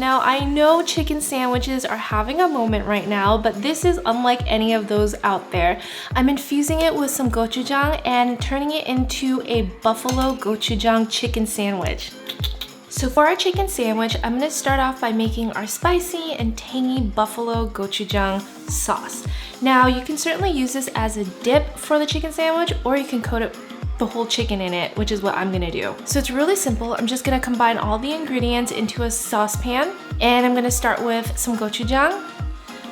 Now, I know chicken sandwiches are having a moment right now, but this is unlike any of those out there. I'm infusing it with some gochujang and turning it into a buffalo gochujang chicken sandwich. So for our chicken sandwich, I'm gonna start off by making our spicy and tangy buffalo gochujang sauce. Now, you can certainly use this as a dip for the chicken sandwich, or you can coat the whole chicken in it, which is what I'm gonna do. So it's really simple. I'm just gonna combine all the ingredients into a saucepan, and I'm gonna start with some gochujang,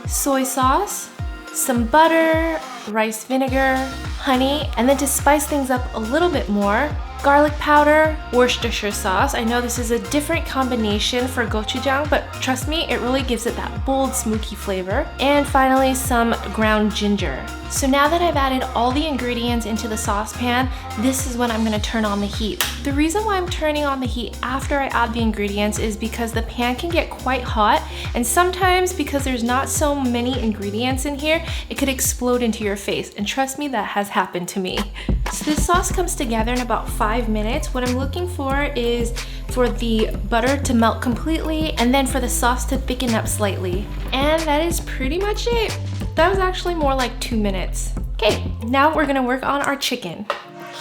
soy sauce, some butter, rice vinegar, honey, and then to spice things up a little bit more, garlic powder, Worcestershire sauce. I know this is a different combination for gochujang, but trust me, it really gives it that bold, smoky flavor. And finally, some ground ginger. So now that I've added all the ingredients into the saucepan, this is when I'm gonna turn on the heat. The reason why I'm turning on the heat after I add the ingredients is because the pan can get quite hot, and sometimes because there's not so many ingredients in here, it could explode into your face. And trust me, that has happened to me. So this sauce comes together in about 5 minutes. What I'm looking for is for the butter to melt completely and then for the sauce to thicken up slightly. And that is pretty much it. That was actually more like 2 minutes. Okay, now we're gonna work on our chicken.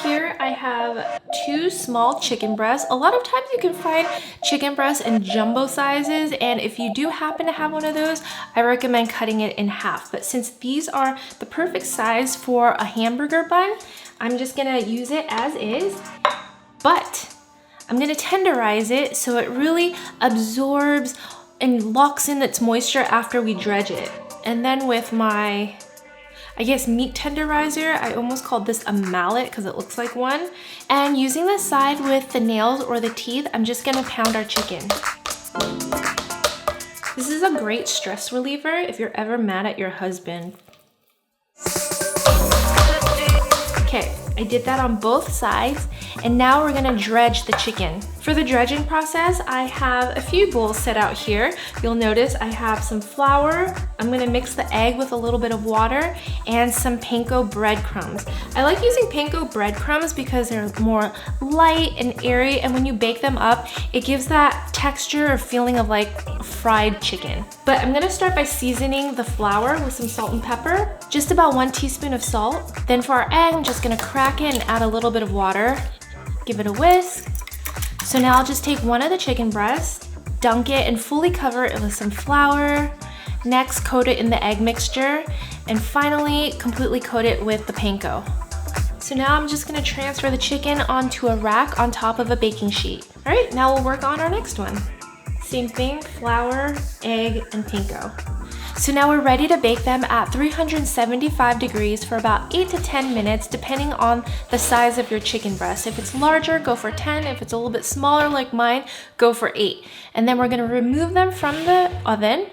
Here I have 2 small chicken breasts. A lot of times you can find chicken breasts in jumbo sizes, and if you do happen to have one of those, I recommend cutting it in half. But since these are the perfect size for a hamburger bun, I'm just gonna use it as is, but I'm gonna tenderize it so it really absorbs and locks in its moisture after we dredge it. And then with my, I guess, meat tenderizer, I almost called this a mallet because it looks like one. And using the side with the nails or the teeth, I'm just gonna pound our chicken. This is a great stress reliever if you're ever mad at your husband. Okay, I did that on both sides, and now we're gonna dredge the chicken. For the dredging process, I have a few bowls set out here. You'll notice I have some flour. I'm gonna mix the egg with a little bit of water and some panko breadcrumbs. I like using panko breadcrumbs because they're more light and airy, and when you bake them up, it gives that texture or feeling of like fried chicken. But I'm gonna start by seasoning the flour with some salt and pepper, just about 1 teaspoon of salt. Then for our egg, I'm just gonna crack it and add a little bit of water. Give it a whisk. So now I'll just take one of the chicken breasts, dunk it and fully cover it with some flour. Next, coat it in the egg mixture, and finally completely coat it with the panko. So now I'm just gonna transfer the chicken onto a rack on top of a baking sheet. All right, now we'll work on our next one. Same thing, flour, egg, and panko. So now we're ready to bake them at 375 degrees for about 8 to 10 minutes, depending on the size of your chicken breast. If it's larger, go for 10. If it's a little bit smaller like mine, go for 8. And then we're gonna remove them from the oven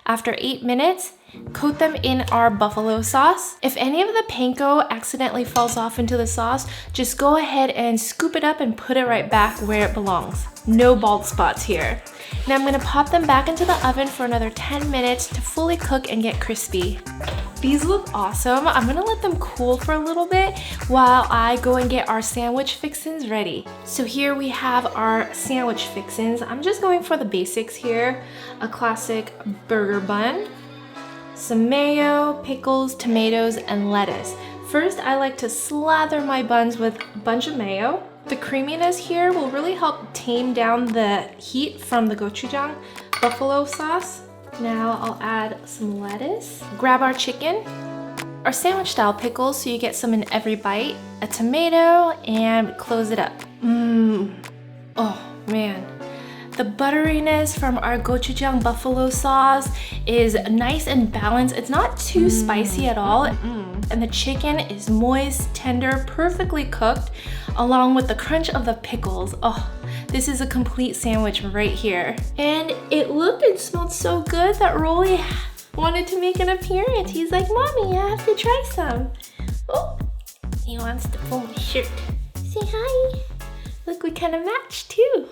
after 8 minutes. Coat them in our buffalo sauce. If any of the panko accidentally falls off into the sauce, just go ahead and scoop it up and put it right back where it belongs. No bald spots here. Now I'm gonna pop them back into the oven for another 10 minutes to fully cook and get crispy. These look awesome. I'm gonna let them cool for a little bit while I go and get our sandwich fixins ready. So here we have our sandwich fixins. I'm just going for the basics here. A classic burger bun, some mayo, pickles, tomatoes, and lettuce. First, I like to slather my buns with a bunch of mayo. The creaminess here will really help tame down the heat from the gochujang buffalo sauce. Now I'll add some lettuce. Grab our chicken, our sandwich style pickles so you get some in every bite, a tomato, and close it up. Oh man. The butteriness from our gochujang buffalo sauce is nice and balanced. It's not too spicy at all. And the chicken is moist, tender, perfectly cooked, along with the crunch of the pickles. Oh, this is a complete sandwich right here. And it looked and smelled so good that Rolly wanted to make an appearance. He's like, Mommy, I have to try some. Oh, he wants to pull my shirt. Say hi. Look, we kind of match too.